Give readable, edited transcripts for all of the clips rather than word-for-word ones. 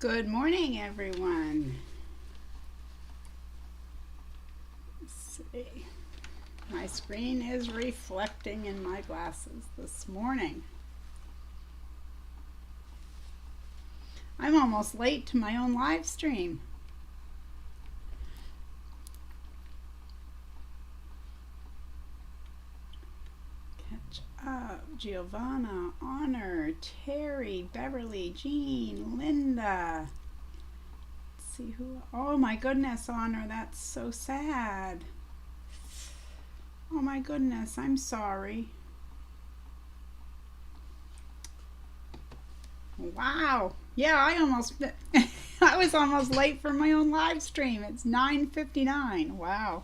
Good morning, everyone. Let's see. My screen is reflecting in my glasses this morning. I'm almost late to my own live stream. Catch up. Giovanna, Honor, Terry, Beverly, Jean, Linda. Let's see who. Oh my goodness, Honor, that's so sad. Oh my goodness, I'm sorry. Wow. Yeah, I was almost late for my own live stream. It's 9:59. Wow.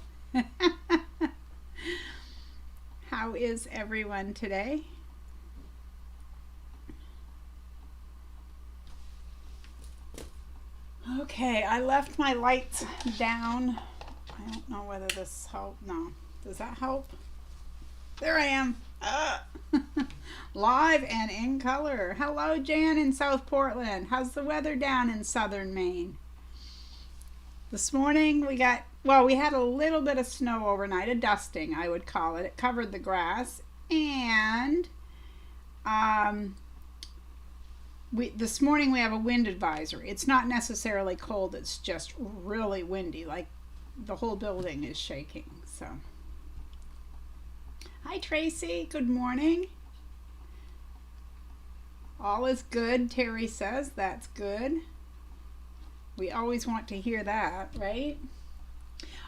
How is everyone today? Okay, I left my lights down. I don't know whether this helped. No. Does that help? There I am. Live and in color. Hello, Jan in South Portland. How's the weather down in southern Maine? This morning we had a little bit of snow overnight, a dusting, I would call it. It covered the grass. And this morning we have a wind advisory. It's not necessarily cold, it's just really windy, like the whole building is shaking. So, hi Tracy, good morning. All is good, Terry says. That's good. We always want to hear that, right?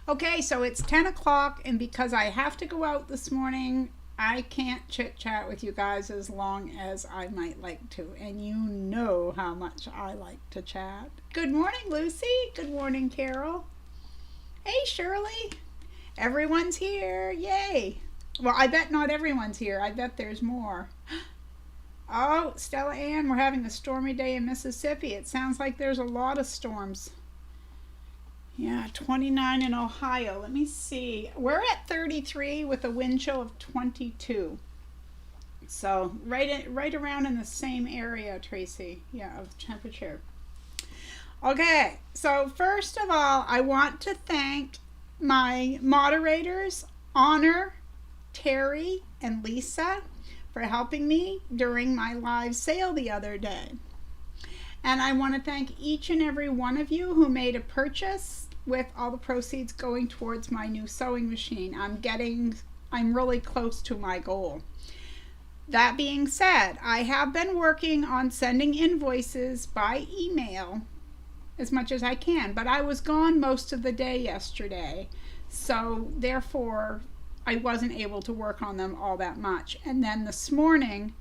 Okay, so it's 10 o'clock, and because I have to go out this morning, I can't chit chat with you guys as long as I might like to. And you know how much I like to chat. Good morning, Lucy. Good morning, Carol. Hey, Shirley. Everyone's here. Yay. Well, I bet not everyone's here. I bet there's more. Oh, Stella Ann, we're having a stormy day in Mississippi. It sounds like there's a lot of storms. Yeah, 29 in Ohio. Let me see. We're at 33 with a wind chill of 22. So right around in the same area, Tracy. Yeah, of temperature. Okay, so first of all, I want to thank my moderators, Honor, Terry, and Lisa, for helping me during my live sale the other day. And I want to thank each and every one of you who made a purchase, with all the proceeds going towards my new sewing machine. I'm really close to my goal. That being said, I have been working on sending invoices by email as much as I can, but I was gone most of the day yesterday, so therefore I wasn't able to work on them all that much. And then this morning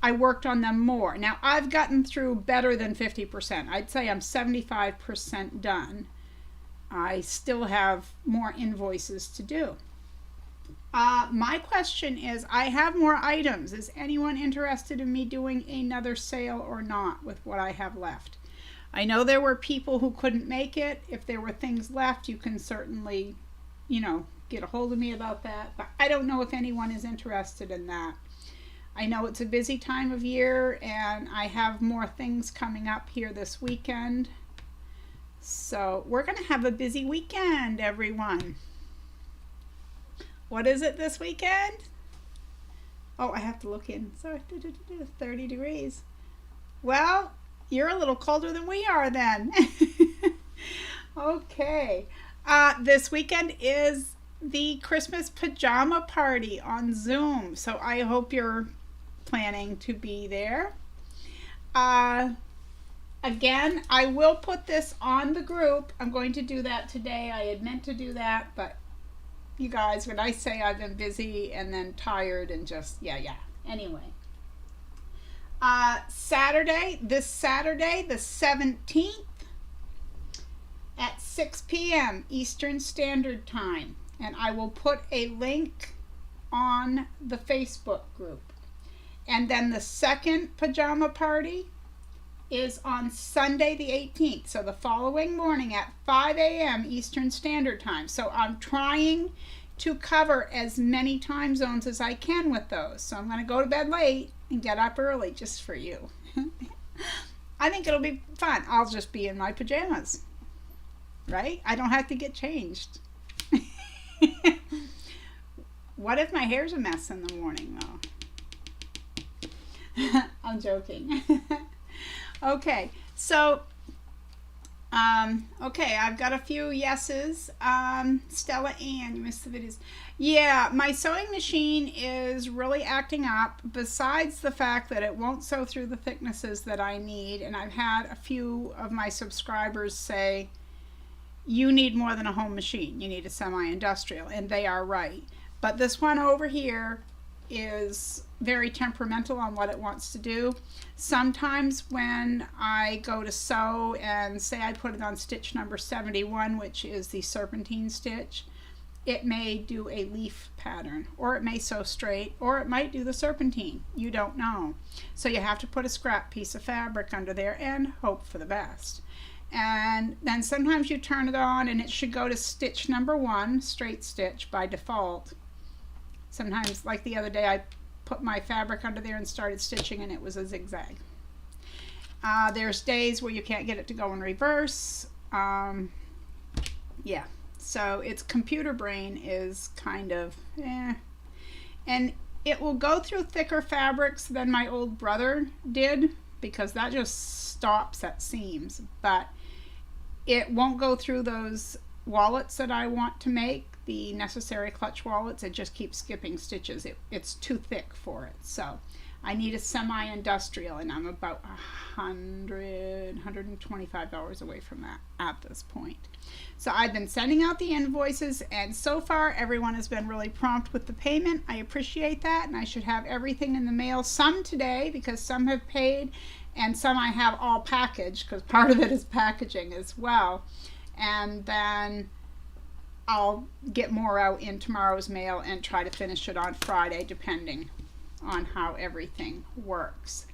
I worked on them more. Now I've gotten through better than 50%. I'd say I'm 75% done. I still have more invoices to do. My question is, I have more items. Is anyone interested in me doing another sale or not with what I have left? I know there were people who couldn't make it. If there were things left, you can certainly, get a hold of me about that. But I don't know if anyone is interested in that. I know it's a busy time of year, and I have more things coming up here this weekend. So we're going to have a busy weekend, everyone. What is it this weekend? Oh, I have to look in. So 30 degrees. Well, you're a little colder than we are then. Okay. This weekend is the Christmas pajama party on Zoom. So I hope you're planning to be there. Again, I will put this on the group. I'm going to do that today. I had meant to do that, but you guys, when I say I've been busy and then tired and just, yeah. Anyway. This Saturday, the 17th at 6 p.m. Eastern Standard Time. And I will put a link on the Facebook group. And then the second pajama party is on Sunday the 18th, so the following morning at 5 a.m. Eastern Standard Time. So I'm trying to cover as many time zones as I can with those. So I'm going to go to bed late and get up early just for you. I think it'll be fun. I'll just be in my pajamas, right? I don't have to get changed. What if my hair's a mess in the morning, though? I'm joking. Okay, so, okay, I've got a few yeses. Stella Ann, you missed the videos. Yeah, my sewing machine is really acting up, besides the fact that it won't sew through the thicknesses that I need, and I've had a few of my subscribers say, you need more than a home machine, you need a semi-industrial, and they are right. But this one over here is very temperamental on what it wants to do. Sometimes when I go to sew and say I put it on stitch number 71, which is the serpentine stitch, it may do a leaf pattern, or it may sew straight, or it might do the serpentine. You don't know. So you have to put a scrap piece of fabric under there and hope for the best. And then sometimes you turn it on and it should go to stitch number 1, straight stitch by default. Sometimes, like the other day, I put my fabric under there and started stitching and it was a zigzag. There's days where you can't get it to go in reverse. Yeah, so its computer brain is kind of and it will go through thicker fabrics than my old brother did, because that just stops at seams, but it won't go through those wallets that I want to make, the necessary clutch wallets. It just keeps skipping stitches. It's too thick for it. So I need a semi-industrial, and I'm about $125 away from that at this point. So I've been sending out the invoices, and so far everyone has been really prompt with the payment. I appreciate that, and I should have everything in the mail, some today because some have paid, and some I have all packaged because part of it is packaging as well. And then I'll get more out in tomorrow's mail and try to finish it on Friday, depending on how everything works.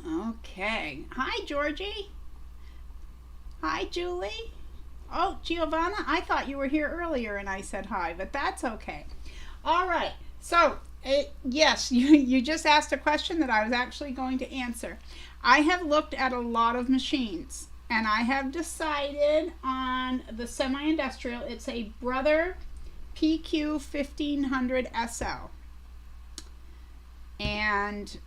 Okay. Hi, Georgie. Hi, Julie. Oh, Giovanna, I thought you were here earlier and I said hi, but that's okay. All right. So, yes, you just asked a question that I was actually going to answer. I have looked at a lot of machines, and I have decided on the semi-industrial. It's a Brother PQ 1500 SL. And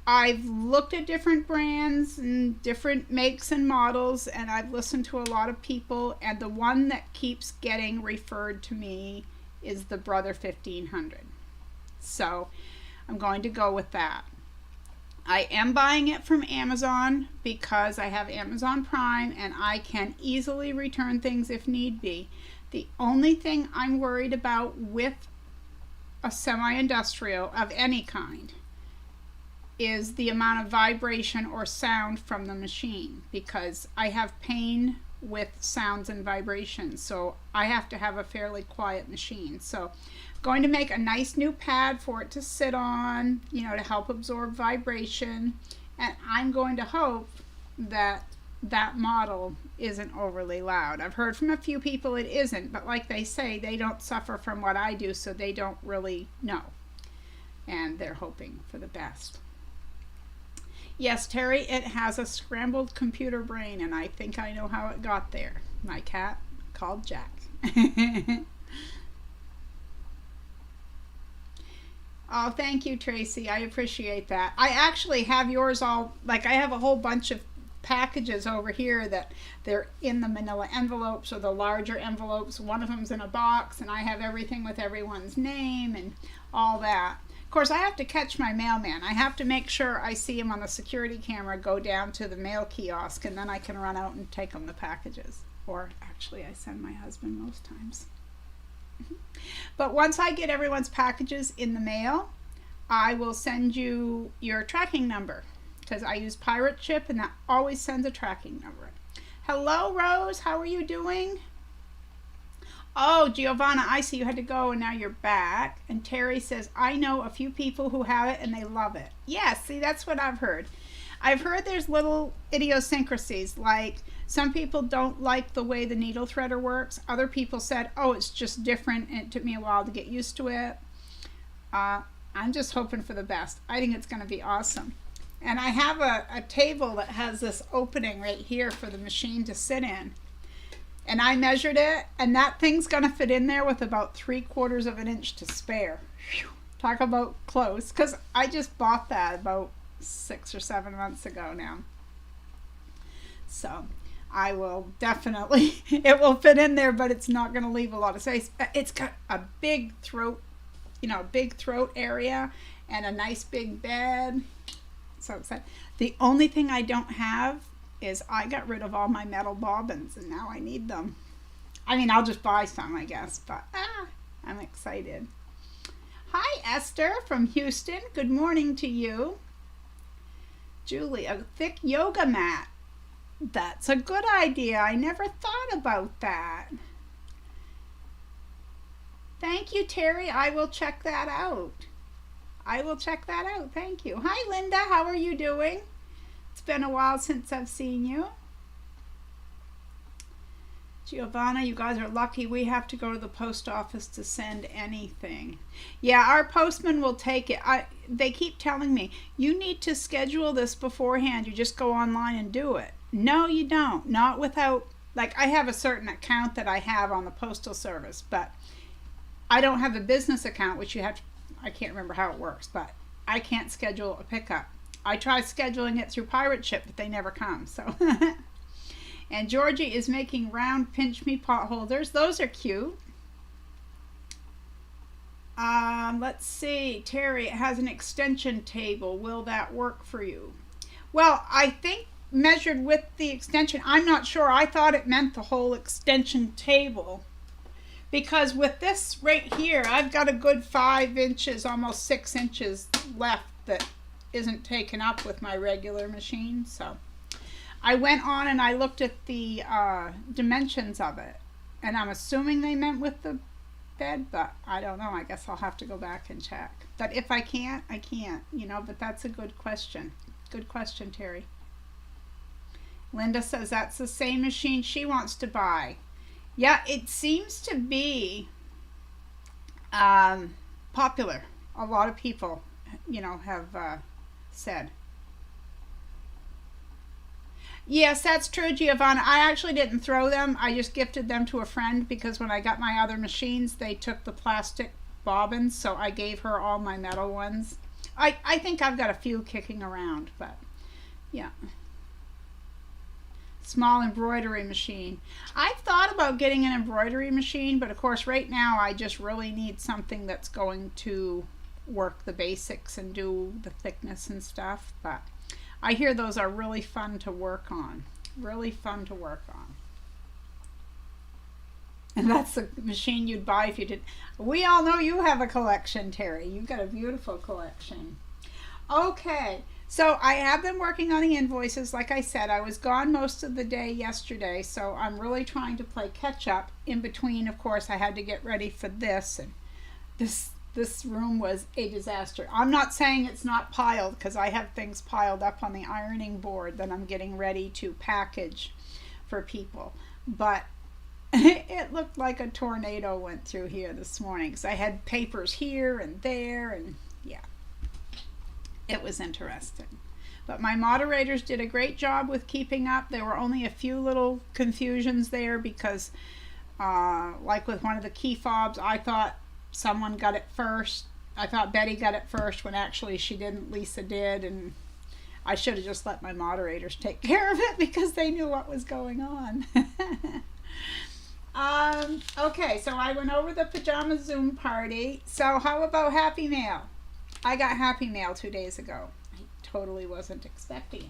I've looked at different brands and different makes and models, and I've listened to a lot of people, and the one that keeps getting referred to me is the Brother 1500. So I'm going to go with that. I am buying it from Amazon because I have Amazon Prime and I can easily return things if need be. The only thing I'm worried about with a semi-industrial of any kind is the amount of vibration or sound from the machine, because I have pain with sounds and vibrations, so I have to have a fairly quiet machine. So going to make a nice new pad for it to sit on, you know, to help absorb vibration, and I'm going to hope that that model isn't overly loud. I've heard from a few people it isn't, but like they say, they don't suffer from what I do, so they don't really know, and they're hoping for the best. Yes, Terry, it has a scrambled computer brain, and I think I know how it got there. My cat called Jack. Oh, thank you, Tracy. I appreciate that. I actually have yours all, like I have a whole bunch of packages over here that they're in the manila envelopes or the larger envelopes. One of them's in a box, and I have everything with everyone's name and all that. Of course, I have to catch my mailman. I have to make sure I see him on the security camera, go down to the mail kiosk, and then I can run out and take him the packages. Or actually, I send my husband most times. But once I get everyone's packages in the mail, I will send you your tracking number, because I use Pirate Chip, and that always sends a tracking number. Hello, Rose. How are you doing? Oh, Giovanna, I see you had to go and now you're back. And Terry says, I know a few people who have it and they love it. Yes, see, that's what I've heard. I've heard there's little idiosyncrasies, like some people don't like the way the needle threader works. Other people said, oh, it's just different, and it took me a while to get used to it. I'm just hoping for the best. I think it's going to be awesome. And I have a table that has this opening right here for the machine to sit in. And I measured it, and that thing's gonna fit in there with about 3/4 of an inch to spare. Whew. Talk about close, because I just bought that about 6 or 7 months ago now. So I will definitely, it will fit in there, but it's not gonna leave a lot of space. It's got a big throat, big throat area and a nice big bed. So excited. The only thing I don't have is I got rid of all my metal bobbins and now I need them. I mean, I'll just buy some, I guess, but I'm excited. Hi, Esther from Houston. Good morning to you. Julie, a thick yoga mat. That's a good idea. I never thought about that. Thank you, Terry. I will check that out. Thank you. Hi, Linda. How are you doing? It's been a while since I've seen you. Giovanna, you guys are lucky. We have to go to the post office to send anything. Yeah, our postman will take it. They keep telling me, you need to schedule this beforehand. You just go online and do it. No, you don't. Not without, like, I have a certain account that I have on the postal service, but I don't have a business account, which you have to, I can't remember how it works, but I can't schedule a pickup. I try scheduling it through Pirate Ship, but they never come, so. And Georgie is making round pinch me pot holders. Those are cute. Let's see. Terry, it has an extension table. Will that work for you? Well, I think measured with the extension, I'm not sure. I thought it meant the whole extension table. Because with this right here, I've got a good 5 inches, almost 6 inches left that isn't taken up with my regular machine. So I went on and I looked at the dimensions of it. And I'm assuming they meant with the bed, but I don't know. I guess I'll have to go back and check. But if I can't, I can't, but that's a good question. Good question, Terry. Linda says that's the same machine she wants to buy. Yeah, it seems to be popular. A lot of people, have said. Yes, that's true, Giovanna. I actually didn't throw them. I just gifted them to a friend because when I got my other machines, they took the plastic bobbins, so I gave her all my metal ones. I think I've got a few kicking around, but yeah. Small embroidery machine. I've thought about getting an embroidery machine, but of course right now I just really need something that's going to work the basics and do the thickness and stuff. But I hear those are really fun to work on. Really fun to work on. And that's the machine you'd buy if you did. We all know you have a collection, Terry. You've got a beautiful collection. Okay. So I have been working on the invoices. Like I said, I was gone most of the day yesterday, so I'm really trying to play catch up. In between, of course, I had to get ready for this, and this room was a disaster. I'm not saying it's not piled, because I have things piled up on the ironing board that I'm getting ready to package for people. But it looked like a tornado went through here this morning, because I had papers here and there, and yeah. It was interesting. But my moderators did a great job with keeping up. There were only a few little confusions there because, like with one of the key fobs, I thought someone got it first. I thought Betty got it first when actually she didn't. Lisa did. And I should have just let my moderators take care of it because they knew what was going on. Okay, so I went over the pajama Zoom party. So how about Happy Mail? I got Happy Mail 2 days ago. I totally wasn't expecting it.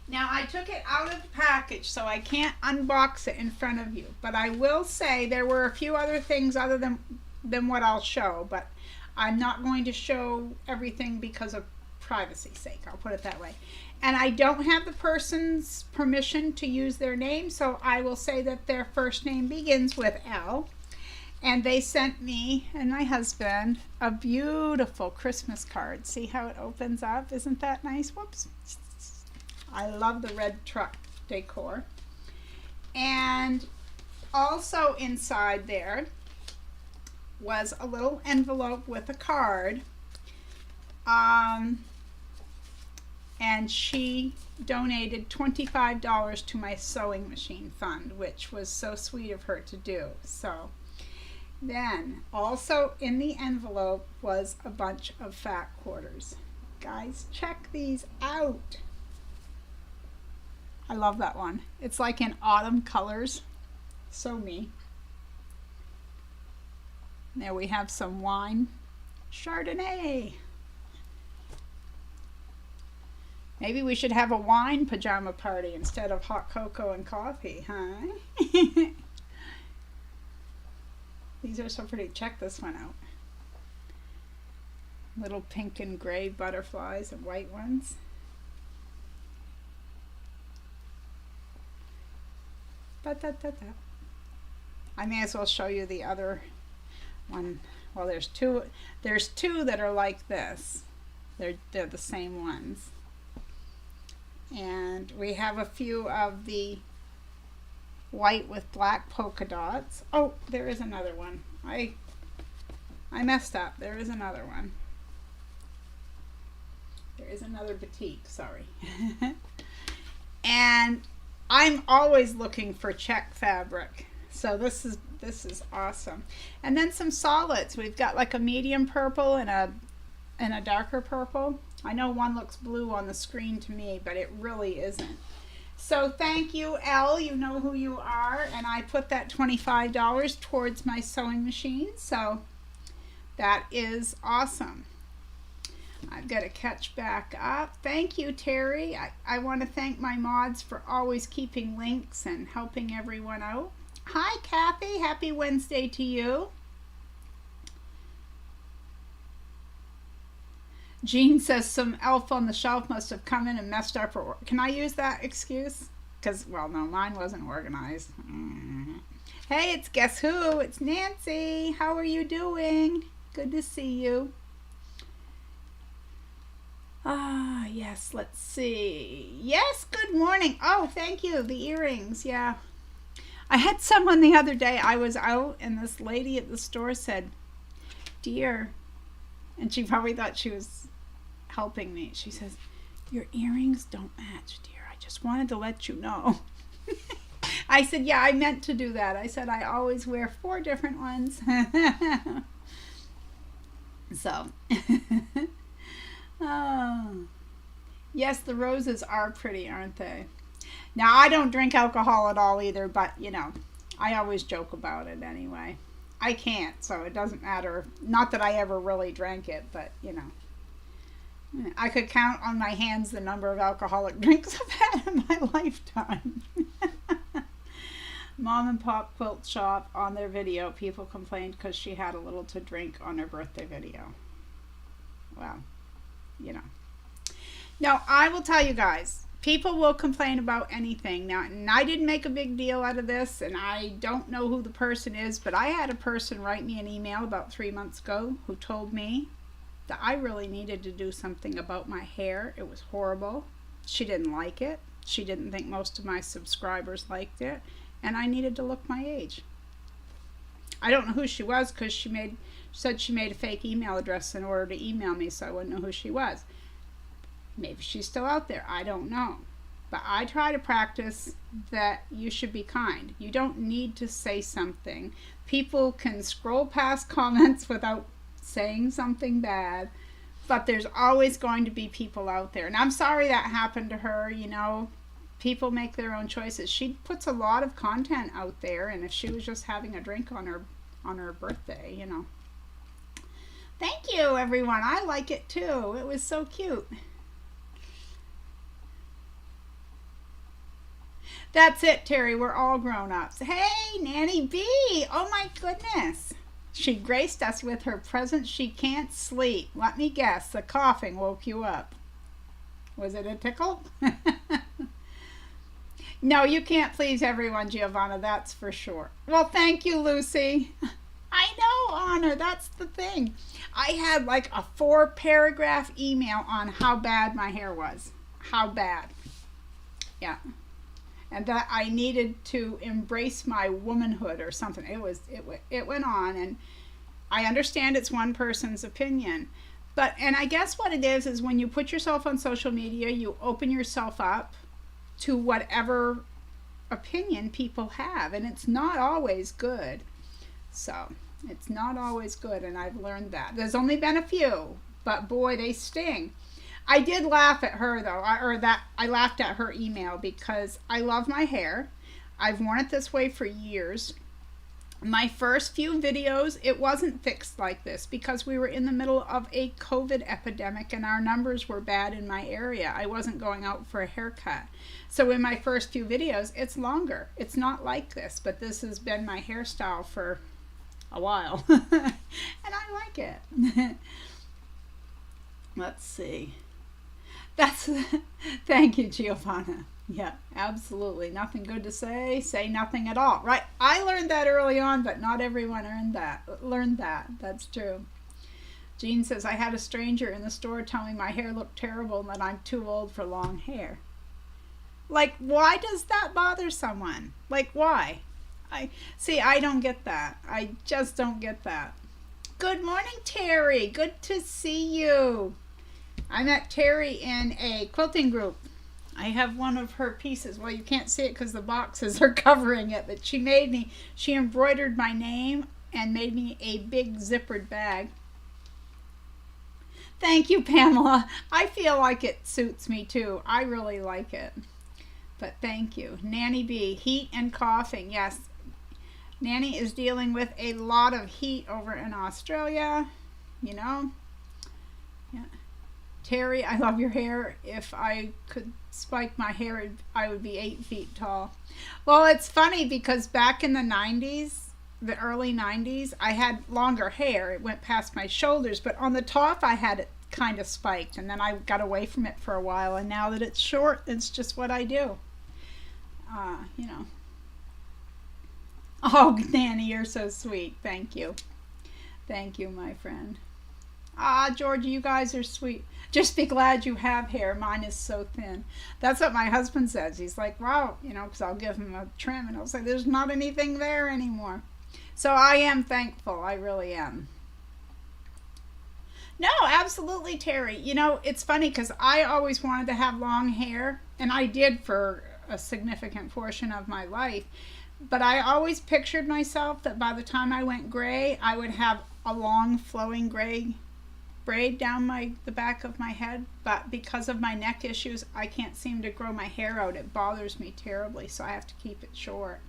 Now I took it out of the package, so I can't unbox it in front of you. But I will say there were a few other things other than what I'll show. But I'm not going to show everything because of privacy's sake. I'll put it that way. And I don't have the person's permission to use their name, so I will say that their first name begins with L. And they sent me and my husband a beautiful Christmas card. See how it opens up? Isn't that nice? Whoops. I love the red truck decor. And also inside there was a little envelope with a card. and she donated $25 to my sewing machine fund, which was so sweet of her to do. So then also in the envelope was a bunch of fat quarters. Guys, check these out. I love that one. It's like in autumn colors. So me. There we have some wine. Chardonnay. Maybe we should have a wine pajama party instead of hot cocoa and coffee, huh? These are so pretty. Check this one out. Little pink and gray butterflies and white ones. I may as well show you the other one. Well, there's two that are like this. They're the same ones. And we have a few of the white with black polka dots. Oh, there is another one. I messed up. There is another one. There is another batik, sorry. And I'm always looking for check fabric. So this is awesome. And then some solids. We've got like a medium purple and a darker purple. I know one looks blue on the screen to me, but it really isn't. So thank you, Elle. You know who you are. And I put that $25 towards my sewing machine. So that is awesome. I've got to catch back up. Thank you, Terry. I want to thank my mods for always keeping links and helping everyone out. Hi, Kathy. Happy Wednesday to you. Jean says some elf on the shelf must have come in and messed up her. Can I use that excuse? Because, well, no, mine wasn't organized. Hey, it's Guess Who? It's Nancy. How are you doing? Good to see you. Ah, yes, let's see. Yes, good morning. Oh, thank you. The earrings, yeah. I had someone the other day. I was out and this lady at the store said, "Dear," and she probably thought she was helping me. She says, "Your earrings don't match, dear. I just wanted to let you know." I said, "Yeah, I meant to do that." I said, "I always wear 4 different ones." So, oh. Yes, the roses are pretty, aren't they? Now, I don't drink alcohol at all either, but, you know, I always joke about it anyway. I can't, so it doesn't matter. Not that I ever really drank it, but, you know. I could count on my hands the number of alcoholic drinks I've had in my lifetime. Mom and Pop Quilt Shop, on their video, people complained because she had a little to drink on her birthday video. Well, you know. Now, I will tell you guys, people will complain about anything. Now, and I didn't make a big deal out of this, and I don't know who the person is, but I had a person write me an email about 3 months ago who told me that I really needed to do something about my hair. It was horrible. She didn't like it. She didn't think most of my subscribers liked it, and I needed to look my age. I don't know who she was because she said she made a fake email address in order to email me, so I wouldn't know who she was. Maybe she's still out there. I don't know. But I try to practice that you should be kind. You don't need to say something. People can scroll past comments without saying something bad, but there's always going to be people out there. And I'm sorry that happened to her, you know. People make their own choices. She puts a lot of content out there, and if she was just having a drink on her birthday, you know. Thank you, everyone. I like it too. It was so cute. That's it, Terry. We're all grown-ups. Hey, Nanny B. Oh, my goodness. She graced us with her presence. She can't sleep. Let me guess. The coughing woke you up. Was it a tickle? No, you can't please everyone, Giovanna. That's for sure. Well, thank you, Lucy. I know, Honor. That's the thing. I had like a 4-paragraph email on how bad my hair was. How bad. Yeah. And that I needed to embrace my womanhood or something. It went on, and I understand it's one person's opinion, But, and I guess what it is when you put yourself on social media, you open yourself up to whatever opinion people have, and it's not always good. So it's not always good, and I've learned that. There's only been a few, but boy, they sting. I did laugh at her though, I laughed at her email because I love my hair. I've worn it this way for years. My first few videos, it wasn't fixed like this because we were in the middle of a COVID epidemic and our numbers were bad in my area. I wasn't going out for a haircut. So in my first few videos, it's longer. It's not like this, but this has been my hairstyle for a while. And I like it. Let's see. Thank you, Giovanna. Yeah, absolutely. Nothing good to say. Say nothing at all. Right. I learned that early on, but not everyone learned that. That's true. Jean says, I had a stranger in the store tell me my hair looked terrible and that I'm too old for long hair. Like, why does that bother someone? Like, why? I don't get that. I just don't get that. Good morning, Terry. Good to see you. I met Terry in a quilting group. I have one of her pieces. Well, you can't see it because the boxes are covering it, but she embroidered my name and made me a big zippered bag. Thank you, Pamela. I feel like it suits me too. I really like it. But thank you. Nanny B, heat and coughing. Yes, Nanny is dealing with a lot of heat over in Australia, you know. Yeah. Terry, I love your hair. If I could spike my hair, I would be 8 feet tall. Well, it's funny because back in the 90s, the early 90s, I had longer hair. It went past my shoulders, but on the top I had it kind of spiked, and then I got away from it for a while, and now that it's short, it's just what I do. You know. Oh, Nanny, you're so sweet. Thank you. Thank you, my friend. Georgia, you guys are sweet. Just be glad you have hair. Mine is so thin. That's what my husband says. He's like, wow, you know, because I'll give him a trim and I'll say, there's not anything there anymore. So I am thankful. I really am. No, absolutely, Terry. You know, it's funny because I always wanted to have long hair, and I did for a significant portion of my life. But I always pictured myself that by the time I went gray, I would have a long flowing gray braid down the back of my head. But because of my neck issues, I can't seem to grow my hair out. It bothers me terribly, so I have to keep it short.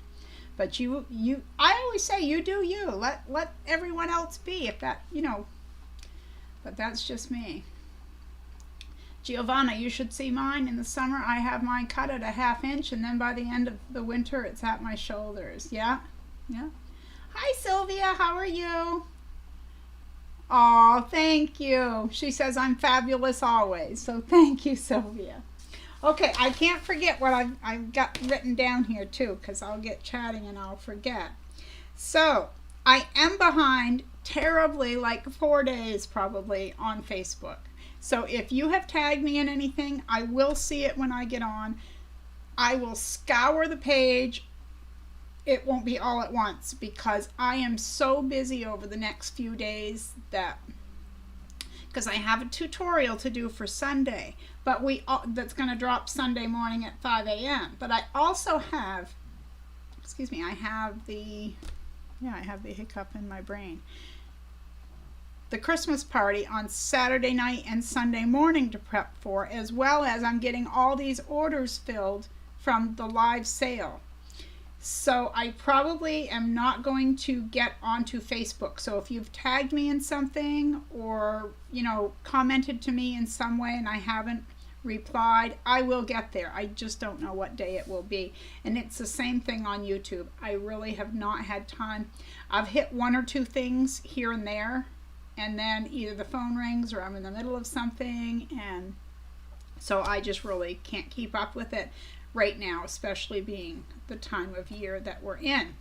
But I always say, you do you. Let everyone else be, if that, you know. But that's just me. Giovanna, you should see mine. In the summer, I have mine cut at a 1/2 inch, and then by the end of the winter, it's at my shoulders. Yeah? Yeah. Hi, Sylvia. How are you? Oh, thank you. She says I'm fabulous always. So thank you, Sylvia. Okay, I can't forget what I've got written down here, too, because I'll get chatting and I'll forget. So, I am behind terribly, like 4 days probably, on Facebook. So if you have tagged me in anything, I will see it when I get on. I will scour the page. It won't be all at once because I am so busy over the next few days because I have a tutorial to do for Sunday, but that's going to drop Sunday morning at 5 a.m. But I also have, I have the hiccup in my brain. The Christmas party on Saturday night and Sunday morning to prep for, as well as I'm getting all these orders filled from the live sale. So I probably am not going to get onto Facebook. So if you've tagged me in something or, you know, commented to me in some way and I haven't replied, I will get there. I just don't know what day it will be. And it's the same thing on YouTube. I really have not had time. I've hit 1 or 2 things here and there, and then either the phone rings or I'm in the middle of something, and so I just really can't keep up with it right now, especially being the time of year that we're in.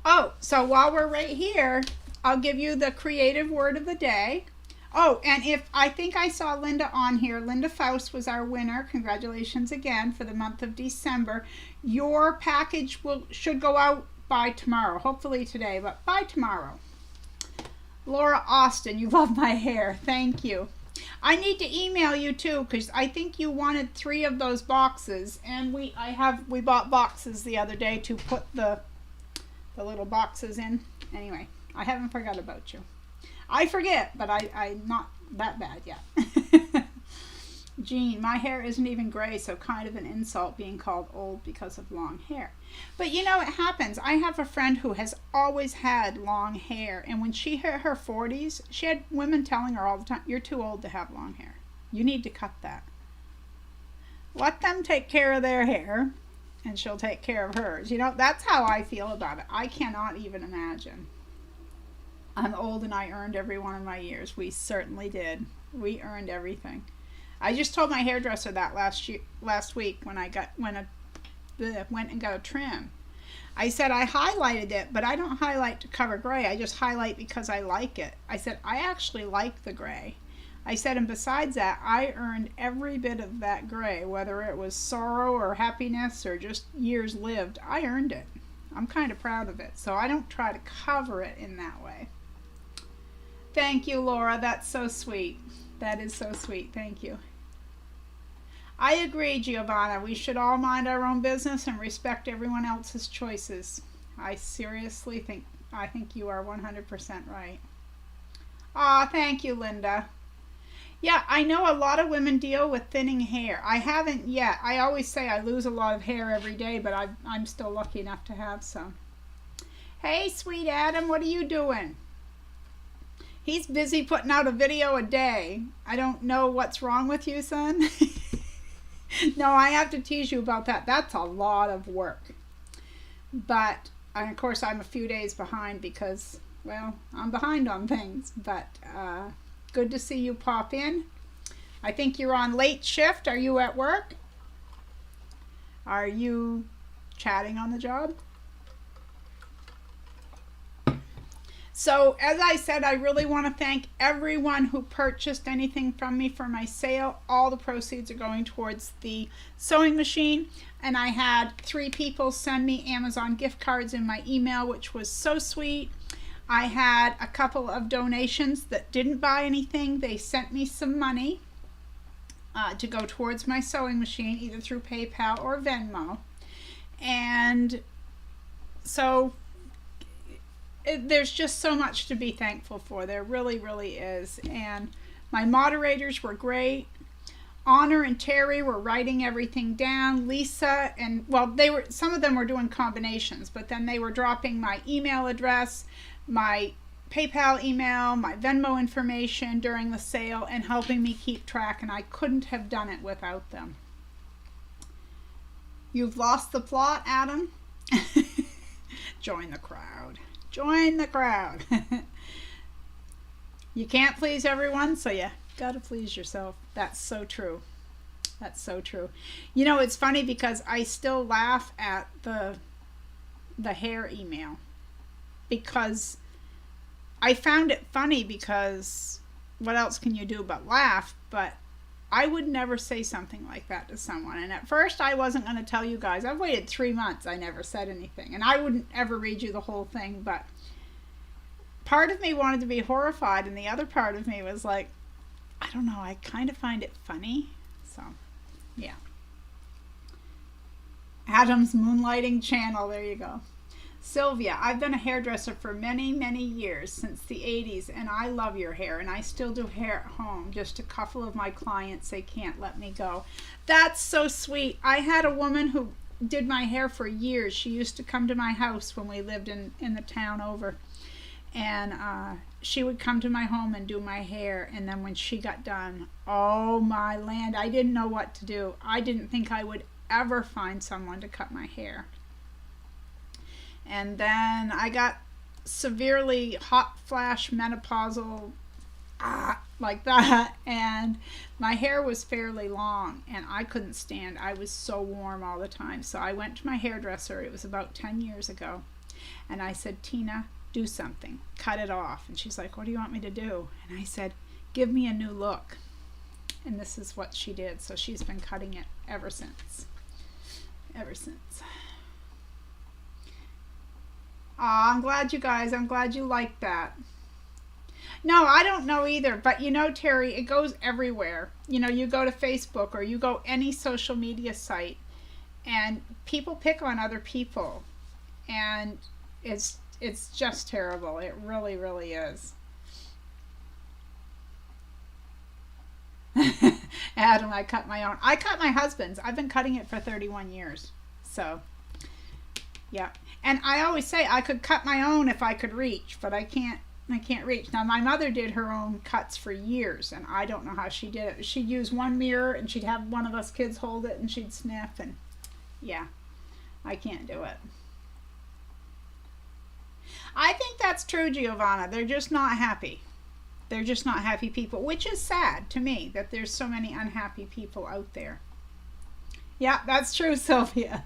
Oh, so while we're right here, I'll give you the creative word of the day. Oh, and I think I saw Linda on here. Linda Faust was our winner. Congratulations again for the month of December. Your package should go out by tomorrow, hopefully today, but by tomorrow. Laura Austin, you love my hair. Thank you. I need to email you too, because I think you wanted 3 of those boxes, and we bought boxes the other day to put the little boxes in. Anyway, I haven't forgot about you. I forget, but I'm not that bad yet. Jean, my hair isn't even gray, so kind of an insult being called old because of long hair. But you know, it happens. I have a friend who has always had long hair, and when she hit her 40s, she had women telling her all the time, you're too old to have long hair. You need to cut that. Let them take care of their hair, and she'll take care of hers. You know, that's how I feel about it. I cannot even imagine. I'm old and I earned every one of my years. We certainly did. We earned everything. I just told my hairdresser that last week when I went and got a trim. I said I highlighted it, but I don't highlight to cover gray. I just highlight because I like it. I said I actually like the gray. I said, and besides that, I earned every bit of that gray, whether it was sorrow or happiness or just years lived. I earned it. I'm kind of proud of it, so I don't try to cover it in that way. Thank you, Laura. That's so sweet. That is so sweet. Thank you. I agree, Giovanna. We should all mind our own business and respect everyone else's choices. I seriously think you are 100% right. Aw, thank you, Linda. Yeah, I know a lot of women deal with thinning hair. I haven't yet. I always say I lose a lot of hair every day, but I'm still lucky enough to have some. Hey, sweet Adam, what are you doing? He's busy putting out a video a day. I don't know what's wrong with you, son. No, I have to tease you about that. That's a lot of work. But, and of course, I'm a few days behind because, well, I'm behind on things. But good to see you pop in. I think you're on late shift. Are you at work? Are you chatting on the job? So, as I said, I really want to thank everyone who purchased anything from me for my sale. All the proceeds are going towards the sewing machine. And I had 3 people send me Amazon gift cards in my email, which was so sweet. I had a couple of donations that didn't buy anything. They sent me some money to go towards my sewing machine, either through PayPal or Venmo. And so there's just so much to be thankful for. There really, really is. And my moderators were great. Honor and Terry were writing everything down. Lisa and, well, some of them were doing combinations, but then they were dropping my email address, my PayPal email, my Venmo information during the sale, and helping me keep track, and I couldn't have done it without them. You've lost the plot, Adam? Join the crowd. Join the crowd. You can't please everyone, so you gotta please yourself. That's so true. That's so true. You know, it's funny because I still laugh at the hair email, because I found it funny, because what else can you do but laugh? But I would never say something like that to someone. And at first I wasn't going to tell you guys. I've waited 3 months. I never said anything. And I wouldn't ever read you the whole thing. But part of me wanted to be horrified. And the other part of me was like, I don't know. I kind of find it funny. So, yeah. Adam's Moonlighting Channel. There you go. Sylvia, I've been a hairdresser for many, many years, since the 80s, and I love your hair, and I still do hair at home. Just a couple of my clients, they can't let me go. That's so sweet. I had a woman who did my hair for years. She used to come to my house when we lived in the town over, and she would come to my home and do my hair, and then when she got done, oh my land, I didn't know what to do. I didn't think I would ever find someone to cut my hair. And then I got severely hot flash menopausal, like that, and my hair was fairly long, and I couldn't stand. I was so warm all the time. So I went to my hairdresser. It was about 10 years ago, and I said, Tina, do something. Cut it off. And she's like, what do you want me to do? And I said, give me a new look. And this is what she did. So she's been cutting it ever since. Ever since. I'm glad you guys, I'm glad you liked that. No, I don't know either. But you know, Terry, it goes everywhere. You know, you go to Facebook or you go any social media site, and people pick on other people, and it's just terrible. It really, really is. Adam, I cut my own. I cut my husband's. I've been cutting it for 31 years. So, yeah. And I always say I could cut my own if I could reach, but I can't reach. Now, my mother did her own cuts for years, and I don't know how she did it. She'd use one mirror, and she'd have one of us kids hold it, and she'd sniff, and yeah, I can't do it. I think that's true, Giovanna. They're just not happy. They're just not happy people, which is sad to me that there's so many unhappy people out there. Yeah, that's true, Sylvia.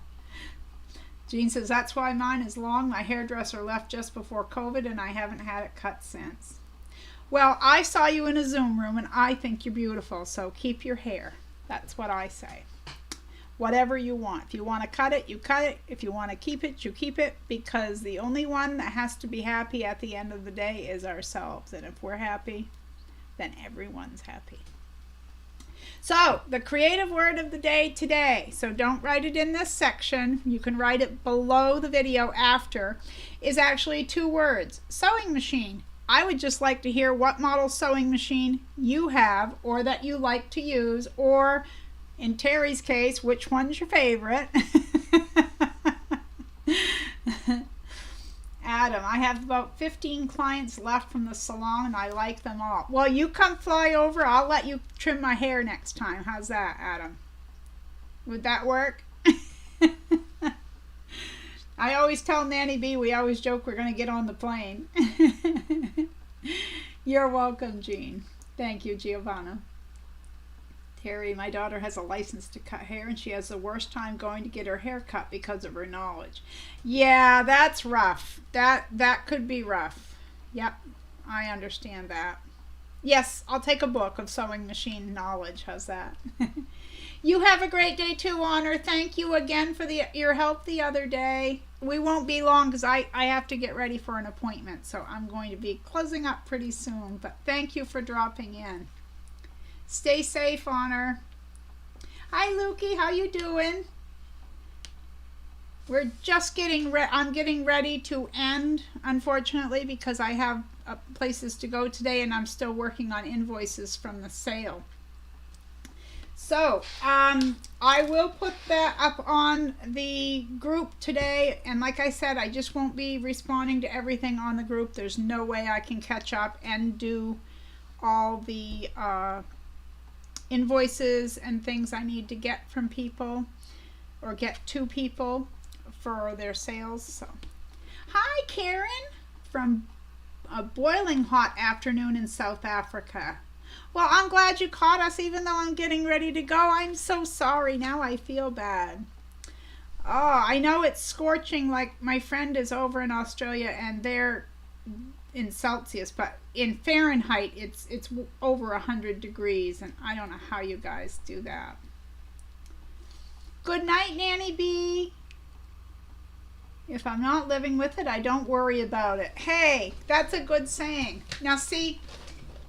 Jean says, that's why mine is long. My hairdresser left just before COVID, and I haven't had it cut since. Well, I saw you in a Zoom room, and I think you're beautiful, so keep your hair. That's what I say. Whatever you want. If you want to cut it, you cut it. If you want to keep it, you keep it, because the only one that has to be happy at the end of the day is ourselves. And if we're happy, then everyone's happy. So, the creative word of the day today, so don't write it in this section, you can write it below the video after, is actually 2 words. Sewing machine. I would just like to hear what model sewing machine you have, or that you like to use, or in Terry's case, which one's your favorite? Adam, I have about 15 clients left from the salon, and I like them all. Well, you come fly over. I'll let you trim my hair next time. How's that, Adam? Would that work? I always tell Nanny B, we always joke we're going to get on the plane. You're welcome, Jean. Thank you, Giovanna. Terry, my daughter has a license to cut hair, and she has the worst time going to get her hair cut because of her knowledge. Yeah, that's rough. That could be rough. Yep, I understand that. Yes, I'll take a book of sewing machine knowledge. How's that? You have a great day too, Honor. Thank you again for your help the other day. We won't be long because I have to get ready for an appointment, so I'm going to be closing up pretty soon. But thank you for dropping in. Stay safe, Honor. Hi, Lukey. How you doing? We're just I'm getting ready to end, unfortunately, because I have places to go today, and I'm still working on invoices from the sale. So, I will put that up on the group today, and like I said, I just won't be responding to everything on the group. There's no way I can catch up and do all the invoices and things I need to get from people or get to people for their sales. So, hi Karen from a boiling hot afternoon in South Africa. Well, I'm glad you caught us even though I'm getting ready to go. I'm so sorry. Now I feel bad. Oh, I know it's scorching, like my friend is over in Australia and they're in Celsius, but in Fahrenheit it's over 100 degrees, and I don't know how you guys do that. Good night, Nanny B. If I'm not living with it, I don't worry about it. Hey, that's a good saying. Now see,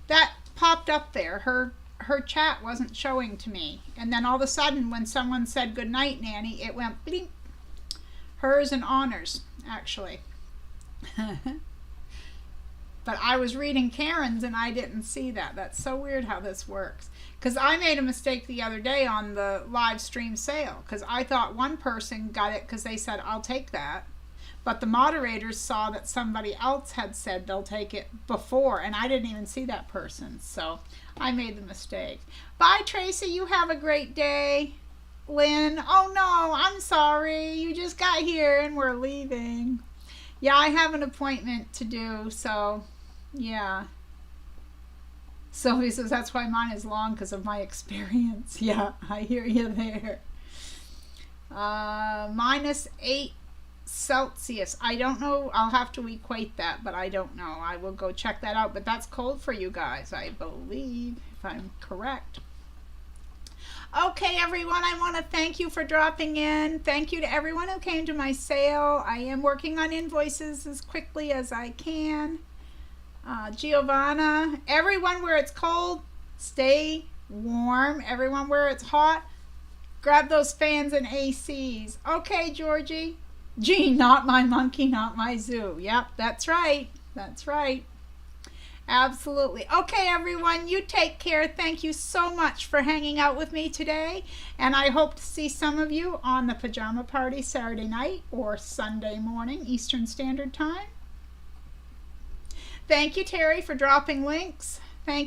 that popped up there. Her chat wasn't showing to me, and then all of a sudden when someone said good night, Nanny, it went bling. Hers and Honors, actually. But I was reading Karen's and I didn't see that. That's so weird how this works. Because I made a mistake the other day on the live stream sale. Because I thought one person got it because they said, I'll take that. But the moderators saw that somebody else had said they'll take it before. And I didn't even see that person. So I made the mistake. Bye, Tracy. You have a great day. Lynn. Oh, no. I'm sorry. You just got here and we're leaving. Yeah, I have an appointment to do, so yeah. Sylvie says that's why mine is long, because of my experience. Yeah, I hear you there. -8 Celsius. I don't know. I'll have to equate that, but I don't know. I will go check that out. But that's cold for you guys, I believe, if I'm correct. Okay, everyone, I want to thank you for dropping in. Thank you to everyone who came to my sale. I am working on invoices as quickly as I can. Giovanna, everyone where it's cold, stay warm. Everyone where it's hot, grab those fans and ACs. Okay, Georgie. Gee, not my monkey, not my zoo. Yep, that's right. That's right. Absolutely. Okay, everyone, you take care. Thank you so much for hanging out with me today. And I hope to see some of you on the pajama party Saturday night or Sunday morning, Eastern Standard Time. Thank you, Terry, for dropping links. Thank